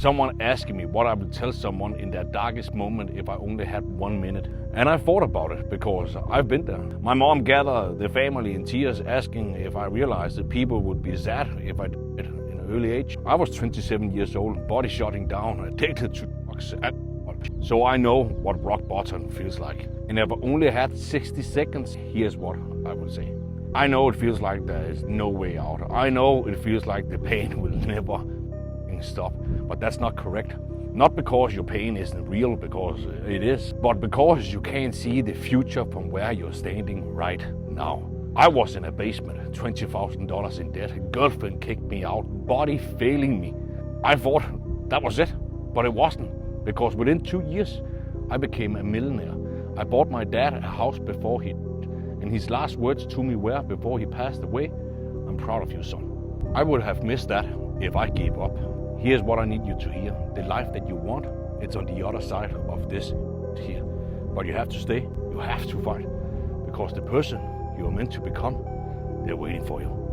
Someone asking me what I would tell someone in their darkest moment if I only had 1 minute. And I thought about it because I've been there. My mom gathered the family in tears asking if I realized that people would be sad if I died in an early age. I was 27 years old, body shutting down, addicted to drugs. So I know what rock bottom feels like. And if I only had 60 seconds, here's what I would say. I know it feels like there is no way out. I know it feels like the pain will never stop, but that's not correct. Not because your pain isn't real, because it is, but because you can't see the future from where you're standing right now. I was in a basement, $20,000 in debt, girlfriend kicked me out, body failing me. I thought that was it, but it wasn't, because within 2 years, I became a millionaire. I bought my dad a house before he died, and his last words to me were, before he passed away, "I'm proud of you, son." I would have missed that if I gave up. Here's what I need you to hear. The life that you want, it's on the other side of this here. But you have to stay, you have to fight, because the person you are meant to become, they're waiting for you.